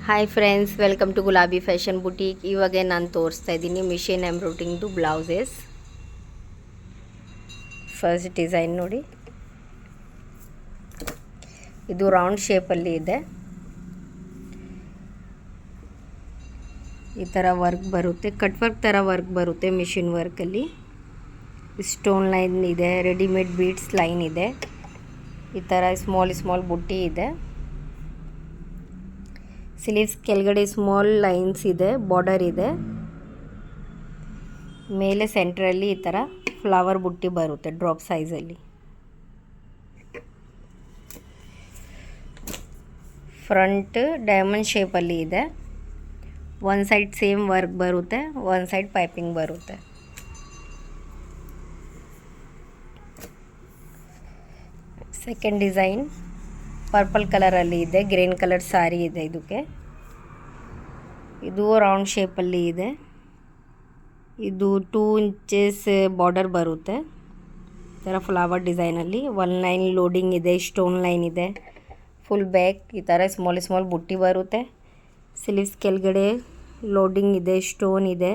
Hi friends, welcome to ಗುಲಾಬಿ fashion boutique. ಇವಾಗ ನಾನು ತೋರಿಸ್ತಾ ಇದ್ದೀನಿ ಮಿಷಿನ್ ಎಂಬ್ರಾಯ್ಡ್ರಿಂಗ್ದು ಬ್ಲೌಸಸ್. ಫಸ್ಟ್ ಡಿಸೈನ್ ನೋಡಿ, ಇದು ರೌಂಡ್ ಶೇಪಲ್ಲಿ ಇದೆ. ಈ ಥರ ವರ್ಕ್ ಬರುತ್ತೆ, ಕಟ್ ವರ್ಕ್ ಥರ ವರ್ಕ್ ಬರುತ್ತೆ. ಮಿಷಿನ್ ವರ್ಕಲ್ಲಿ ಸ್ಟೋನ್ ಲೈನ್ ಇದೆ, ರೆಡಿಮೇಡ್ ಬೀಡ್ಸ್ ಲೈನ್ ಇದೆ. ಈ ಥರ ಸ್ಮಾಲ್ ಬುಟ್ಟಿ ಇದೆ. ಸ್ಲೀವ್ಸ್ ಕೆಳಗಡೆ ಸ್ಮಾಲ್ ಲೈನ್ಸ್ ಇದೆ, ಬಾರ್ಡರ್ ಇದೆ. ಮೇಲೆ ಸೆಂಟ್ರಲ್ಲಿ ಈ ಥರ ಫ್ಲವರ್ ಬುಟ್ಟಿ ಬರುತ್ತೆ ಡ್ರಾಪ್ ಸೈಜಲ್ಲಿ. ಫ್ರಂಟ್ ಡೈಮಂಡ್ ಶೇಪಲ್ಲಿ ಇದೆ. ಒಂದು ಸೈಡ್ ಸೇಮ್ ವರ್ಕ್ ಬರುತ್ತೆ, ಒಂದು ಸೈಡ್ ಪೈಪಿಂಗ್ ಬರುತ್ತೆ. ಸೆಕೆಂಡ್ ಡಿಸೈನ್ ಪರ್ಪಲ್ ಕಲರಲ್ಲಿ ಇದೆ, ಗ್ರೀನ್ ಕಲರ್ ಸಾರಿ ಇದೆ ಇದಕ್ಕೆ. ಇದು ರೌಂಡ್ ಶೇಪಲ್ಲಿ ಇದೆ. ಇದು 2 ಇಂಚಸ್ ಬಾರ್ಡರ್ ಬರುತ್ತೆ. ಈ ಥರ ಫ್ಲವರ್ ಡಿಸೈನಲ್ಲಿ 1 ಲೈನ್ ಲೋಡಿಂಗ್ ಇದೆ, ಸ್ಟೋನ್ ಲೈನ್ ಇದೆ. ಫುಲ್ ಬ್ಯಾಕ್ ಈ ಥರ ಸ್ಮಾಲ್ ಬುಟ್ಟಿ ಬರುತ್ತೆ. ಸ್ಲೀವ್ಸ್ ಕೆಳಗಡೆ ಲೋಡಿಂಗ್ ಇದೆ, ಸ್ಟೋನ್ ಇದೆ,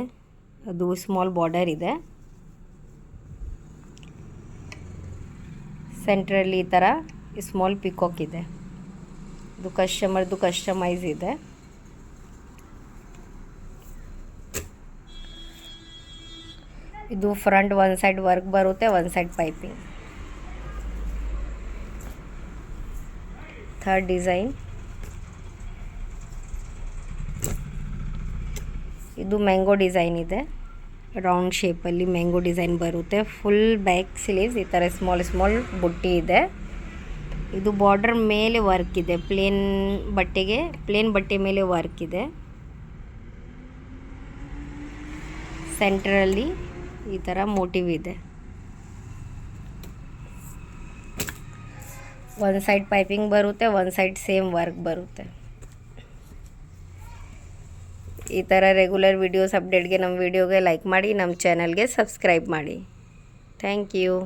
ಅದು ಸ್ಮಾಲ್ ಬಾರ್ಡರ್ ಇದೆ. ಸೆಂಟ್ರಲ್ಲಿ ಈ ಥರ ಸ್ಮಾಲ್ ಪಿಕಾಕ್ ಇದೆ. ಇದು ಕಸ್ಟಮರ್ದು ಕಸ್ಟಮೈಸ್ ಇದೆ. ಇದು ಫ್ರಂಟ್ ಒಂದು ಸೈಡ್ ವರ್ಕ್ ಬರುತ್ತೆ, ಒಂದು ಸೈಡ್ ಪೈಪಿಂಗ್. ಥರ್ಡ್ ಡಿಸೈನ್ ಇದು ಮ್ಯಾಂಗೋ ಡಿಸೈನ್ ಇದೆ. ರೌಂಡ್ ಶೇಪಲ್ಲಿ ಮ್ಯಾಂಗೋ ಡಿಸೈನ್ ಬರುತ್ತೆ. ಫುಲ್ ಬ್ಯಾಕ್ ಸ್ಲೀವ್ಸ್ ಈ ಥರ ಸ್ಮಾಲ್ ಬುಟ್ಟಿ ಇದೆ. ಇದು ಬಾರ್ಡರ್ ಮೇಲೆ ವರ್ಕ್ ಇದೆ, ಪ್ಲೇನ್ ಬಟ್ಟೆ ಮೇಲೆ ವರ್ಕ್ ಇದೆ. ಸೆಂಟ್ರಲ್ಲಿ ಈ ಥರ ಮೋಟಿವ್ ಇದೆ. ಒಂದು ಸೈಡ್ ಪೈಪಿಂಗ್ ಬರುತ್ತೆ, ಒಂದು ಸೈಡ್ ಸೇಮ್ ವರ್ಕ್ ಬರುತ್ತೆ. ಈ ಥರ ರೆಗ್ಯುಲರ್ ವಿಡಿಯೋಸ್ ಅಪ್ಡೇಟ್ಗೆ ನಮ್ಮ ವಿಡಿಯೋಗೆ ಲೈಕ್ ಮಾಡಿ, ನಮ್ಮ ಚಾನಲ್ಗೆ ಸಬ್ಸ್ಕ್ರೈಬ್ ಮಾಡಿ. Thank you.